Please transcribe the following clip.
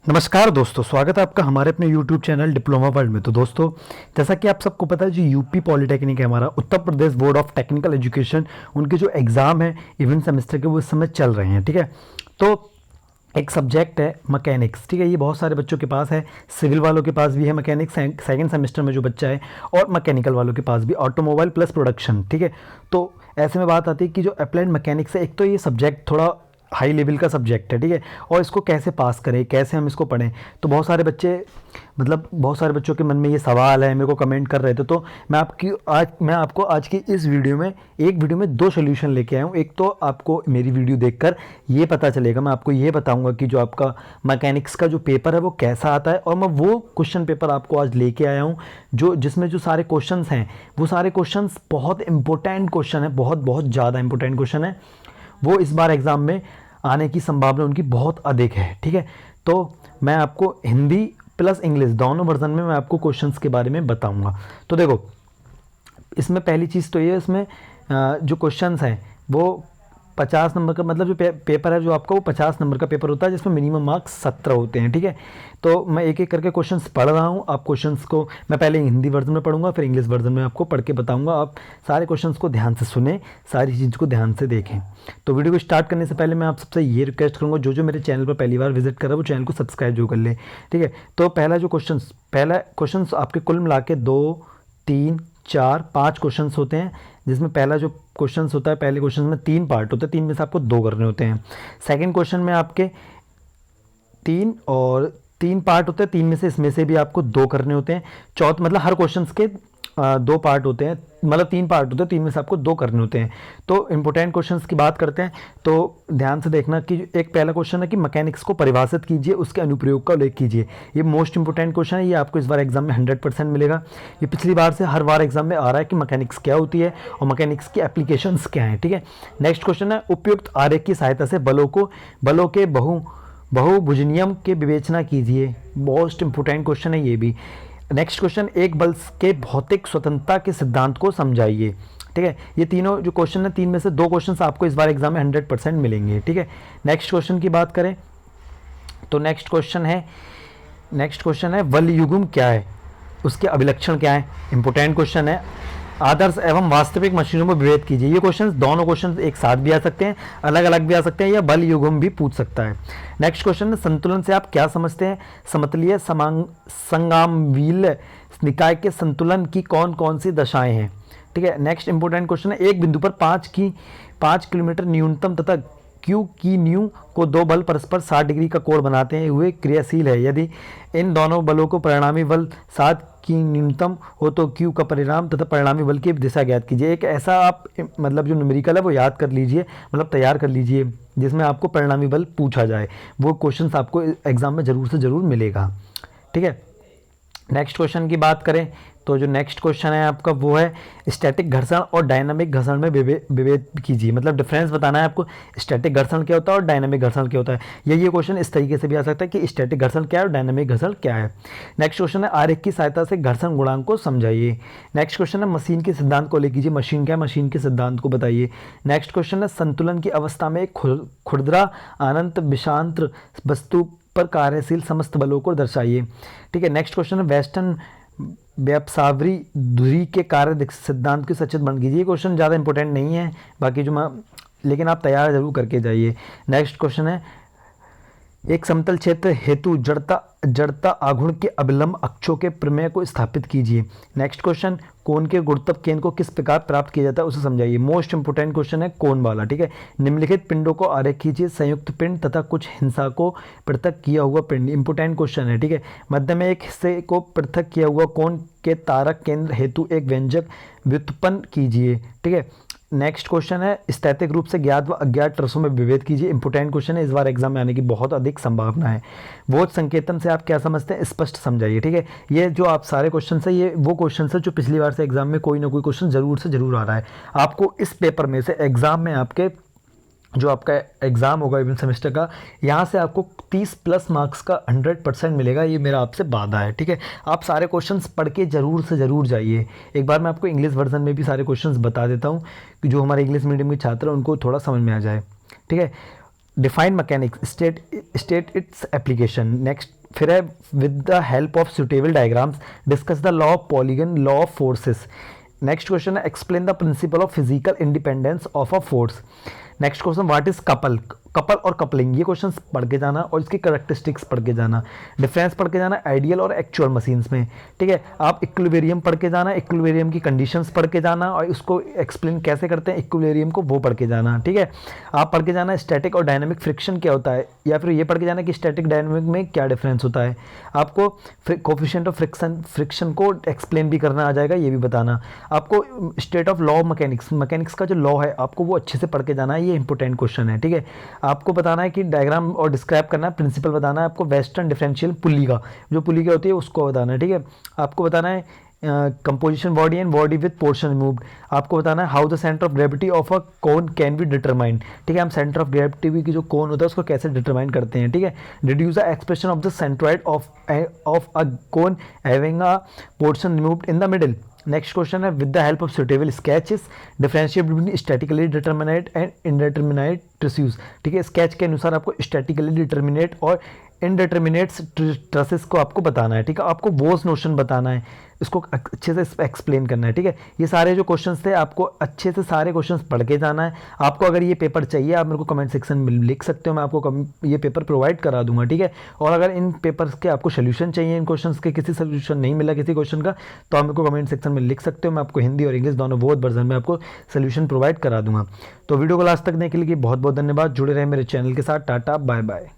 नमस्कार दोस्तों, स्वागत है आपका हमारे अपने YouTube चैनल डिप्लोमा वर्ल्ड में। तो दोस्तों, जैसा कि आप सबको पता है, जो यूपी पॉलिटेक्निक है हमारा, Uttar Pradesh board of technical education, उनके जो एग्ज़ाम है इवेंट सेमेस्टर के वो इस समय चल रहे हैं। ठीक है, तो एक सब्जेक्ट है मैकेनिक्स। ठीक है, ये बहुत सारे बच्चों के पास है, सिविल वालों के पास भी है मैकेनिक्स सेकंड सेमेस्टर में जो बच्चा है, और मैकेनिकल वालों के पास भी ऑटोमोबाइल प्लस प्रोडक्शन। ठीक है, तो ऐसे में बात आती है कि जो अप्लाइड मैकेनिक्स है, एक तो ये सब्जेक्ट थोड़ा हाई लेवल का सब्जेक्ट है। ठीक है, और इसको कैसे पास करें, कैसे हम इसको पढ़ें, तो बहुत सारे बच्चों के मन में ये सवाल है, मेरे को कमेंट कर रहे थे। तो मैं आपको आज की इस वीडियो में दो सोल्यूशन लेके आया हूँ। एक तो आपको मेरी वीडियो देखकर ये पता चलेगा, मैं आपको ये बताऊंगा कि जो आपका मैकेनिक्स का जो पेपर है वो कैसा आता है, और मैं वो क्वेश्चन पेपर आपको आज लेके आया हूँ जिसमें जो सारे क्वेश्चंस हैं वो सारे क्वेश्चंस बहुत इंपॉर्टेंट क्वेश्चन है, बहुत बहुत ज़्यादा इंपॉर्टेंट क्वेश्चन है। वो इस बार एग्ज़ाम में आने की संभावना उनकी बहुत अधिक है। ठीक है, तो मैं आपको हिंदी प्लस इंग्लिश दोनों वर्जन में मैं आपको क्वेश्चंस के बारे में बताऊंगा। तो देखो, इसमें पहली चीज़ तो ये है, इसमें जो क्वेश्चंस हैं वो 50 नंबर का, मतलब जो पेपर है जो आपका, वो 50 नंबर का पेपर होता है, जिसमें मिनिमम मार्क्स 17 होते हैं। ठीक है, तो मैं एक एक करके क्वेश्चंस पढ़ रहा हूँ। आप क्वेश्चंस को मैं पहले हिंदी वर्जन में पढ़ूंगा, फिर इंग्लिश वर्जन में आपको पढ़ के बताऊंगा। आप सारे क्वेश्चंस को ध्यान से सुने, सारी चीज़ को ध्यान से देखें। तो वीडियो को स्टार्ट करने से पहले मैं आप सबसे ये रिक्वेस्ट करूँगा, जो मेरे चैनल पर पहली बार विजिट कर रहा है वो चैनल को सब्सक्राइब जो कर ले। ठीक है, तो पहला क्वेश्चन आपके कुल मिला के 2, 3, 4, 5 क्वेश्चंस होते हैं, जिसमें पहला जो क्वेश्चंस होता है, पहले क्वेश्चन में 3 पार्ट होते हैं, 3 में से आपको 2 करने होते हैं। सेकंड क्वेश्चन में आपके 3 पार्ट होते हैं, 3 में से इसमें से भी आपको 2 करने होते हैं। चौथ मतलब हर क्वेश्चंस के 2 पार्ट होते हैं, मतलब 3 पार्ट होते हैं, 3 में से आपको 2 करने होते हैं। तो इंपॉर्टेंट क्वेश्चंस की बात करते हैं, तो ध्यान से देखना कि एक पहला क्वेश्चन है कि मैकेनिक्स को परिभाषित कीजिए, उसके अनुप्रयोग का उल्लेख कीजिए। ये मोस्ट इंपॉर्टेंट क्वेश्चन है, ये आपको इस बार एग्जाम में 100% मिलेगा। ये पिछली बार से हर बार एग्जाम में आ रहा है कि मैकेनिक्स क्या होती है और मैकेनिक्स की एप्लीकेशंस क्या हैं। ठीक है, नेक्स्ट क्वेश्चन है उपयुक्त आरेख की सहायता से बलों के बहुभुजनियम के विवेचना कीजिए। मोस्ट इंपॉर्टेंट क्वेश्चन है ये भी। नेक्स्ट क्वेश्चन, एक बल के भौतिक स्वतंत्रता के सिद्धांत को समझाइए। ठीक है, ये तीनों जो क्वेश्चन है, 3 में से 2 क्वेश्चन आपको इस बार एग्जाम में 100% मिलेंगे। ठीक है, नेक्स्ट क्वेश्चन की बात करें तो नेक्स्ट क्वेश्चन है वल युग्म क्या है, उसके अभिलक्षण क्या है। इंपॉर्टेंट क्वेश्चन है। आदर्श एवं वास्तविक मशीनों में विभेद कीजिए। ये दोनों क्वेश्चन एक साथ भी आ सकते हैं, अलग अलग भी आ सकते हैं, या बल युग्म भी पूछ सकता है। नेक्स्ट क्वेश्चन है संतुलन से आप क्या समझते हैं। समतलीय संगामवील निकाय के संतुलन की कौन कौन सी दशाएं हैं। ठीक है, नेक्स्ट इंपॉर्टेंट क्वेश्चन है एक बिंदु पर 5 किलोमीटर न्यूनतम तथा क्यू की न्यू को 2 बल परस्पर 60 डिग्री का कोण बनाते हैं हुए क्रियाशील है। यदि इन दोनों बलों को परिणामी बल 7 की न्यूनतम हो तो क्यू का परिणाम तथा परिणामी बल की दिशा ज्ञात कीजिए। एक ऐसा आप मतलब जो न्यूमेरिकल है वो याद कर लीजिए, मतलब तैयार कर लीजिए, जिसमें आपको परिणामी बल पूछा जाए। वो क्वेश्चन आपको एग्जाम में ज़रूर से ज़रूर मिलेगा। ठीक है, नेक्स्ट क्वेश्चन की बात करें तो जो नेक्स्ट क्वेश्चन है आपका वो है स्टैटिक घर्षण और डायनामिक घर्षण में विभेद कीजिए। मतलब डिफरेंस बताना है आपको, स्टैटिक घर्षण क्या होता है और डायनामिक घर्षण क्या होता है। ये क्वेश्चन इस तरीके से भी आ सकता है कि स्टैटिक घर्षण क्या है और डायनामिक घर्षण क्या है। नेक्स्ट क्वेश्चन है आरेख की सहायता से घर्षण गुणांक को समझाइए। नेक्स्ट क्वेश्चन है मशीन के सिद्धांत को ले कीजिए। मशीन क्या है, मशीन के सिद्धांत को बताइए। नेक्स्ट क्वेश्चन है संतुलन की अवस्था में खुरदरा अनंत विषांत वस्तु पर कार्यशील समस्त बलों को दर्शाइए। ठीक है, नेक्स्ट क्वेश्चन है वेस्टर्न व्यापसावरी धुरी के कार्य सिद्धांत की सचेत बन कीजिए। क्वेश्चन ज़्यादा इंपॉर्टेंट नहीं है, बाकी लेकिन आप तैयार जरूर करके जाइए। नेक्स्ट क्वेश्चन है एक समतल क्षेत्र हेतु जड़ता आघूर्ण के अभिलंब अक्षों के प्रमेय को स्थापित कीजिए। नेक्स्ट क्वेश्चन कोण के गुरुत्व केंद्र को किस प्रकार प्राप्त किया जाता है उसे समझाइए। मोस्ट इंपोर्टेंट क्वेश्चन है कोण वाला। ठीक है, निम्नलिखित पिंडों को आरेख कीजिए। संयुक्त पिंड तथा कुछ हिंसा को पृथक किया हुआ पिंड। इंपोर्टेंट क्वेश्चन है। ठीक है, मध्य में एक हिस्से को पृथक किया हुआ कोण के तारक केंद्र हेतु एक व्यंजक व्युत्पन्न कीजिए। ठीक है, नेक्स्ट क्वेश्चन है स्थैतिक रूप से ज्ञात व अज्ञात ट्रसों में विभेद कीजिए। इंपोर्टेंट क्वेश्चन है, इस बार एग्जाम में आने की बहुत अधिक संभावना है। वो संकेतन से आप क्या समझते हैं, स्पष्ट समझाइए। ठीक है, ये जो आप सारे क्वेश्चन है, ये वो क्वेश्चन है जो पिछली बार से एग्जाम में कोई ना कोई क्वेश्चन जरूर से जरूर आ रहा है। आपको इस पेपर में से एग्जाम में आपके जो आपका एग्ज़ाम होगा इवेंट सेमेस्टर का, यहाँ से आपको 30+ मार्क्स का 100% मिलेगा। ये मेरा आपसे वादा है। ठीक है, आप सारे क्वेश्चंस पढ़ के ज़रूर से ज़रूर जाइए। एक बार मैं आपको इंग्लिश वर्जन में भी सारे क्वेश्चंस बता देता हूँ कि जो हमारे इंग्लिश मीडियम के छात्र हैं उनको थोड़ा समझ में आ जाए। ठीक है, define mechanics, state its application. Next फिर है with the help of suitable diagrams discuss the law of polygon, law of forces. Next question है explain the principle of physical independence of a force. Next question what is couple, couple और coupling, ये questions पढ़ के जाना और इसकी characteristics पढ़ के जाना, डिफरेंस पढ़ के जाना आइडियल और एक्चुअल मशीन्स में, ठीक है। आप इक्विलिब्रियम पढ़ के जाना, इक्विलिब्रियम की कंडीशंस पढ़ के जाना और उसको एक्सप्लेन कैसे करते हैं इक्विलिब्रियम को, वो पढ़ के जाना, ठीक है। आप पढ़ के जाना स्टैटिक और डायनामिक फ्रिक्शन क्या होता है, या फिर ये पढ़ के जाना कि स्टैटिक डायनामिक में क्या डिफरेंस होता है। आपको कोफिशिएंट ऑफ फ्रिक्शन को एक्सप्लेन भी करना आ जाएगा, ये भी बताना। आपको state of law mechanics, mechanics का जो लॉ है आपको वो अच्छे से पढ़ के जाना है, ये इंपॉर्टेंट क्वेश्चन है, ठीक है। आपको बताना है कि डायग्राम और डिस्क्राइब करना है, प्रिंसिपल बताना है आपको वेस्टर्न डिफरेंशियल पुली का, जो पुली क्या होती है उसको बताना है, ठीक है। आपको बताना है composition body and body with portion removed. आपको बताना है how the centre of gravity of a cone can be determined, ठीक है। हम सेंटर ऑफ ग्रेविटी की जो कोन होता है उसको कैसे डिटरमाइन करते हैं, ठीक है। Deduce the expression of the centroid of a cone having a portion removed in the middle. Next question है with the help of suitable sketches differentiate between statically determinate and indeterminate trusses, ठीक है। Sketch के अनुसार आपको statically determinate और इनडिटरमिनेट्स trusses को आपको बताना है, ठीक है। आपको वोस नोशन बताना है, इसको अच्छे से एक्सप्लेन करना है, ठीक है। ये सारे जो क्वेश्चंस थे आपको अच्छे से सारे क्वेश्चंस पढ़ के जाना है। आपको अगर ये पेपर चाहिए आप मेरे को कमेंट सेक्शन में लिख सकते हो, मैं आपको ये पेपर प्रोवाइड करा दूंगा, ठीक है। और अगर इन पेपर्स के आपको सोल्यूशन चाहिए, इन क्वेश्चंस के किसी सोल्यूशन नहीं मिला किसी क्वेश्चन का, तो आप मेरे को कमेंट सेक्शन में लिख सकते हो, मैं आपको हिंदी और इंग्लिश दोनों बोथ वर्जन में आपको सोल्यूशन प्रोवाइड करा दूंगा। तो वीडियो को लास्ट तक देखने के लिए बहुत बहुत धन्यवाद। जुड़े रहे मेरे चैनल के साथ। Tata bye bye.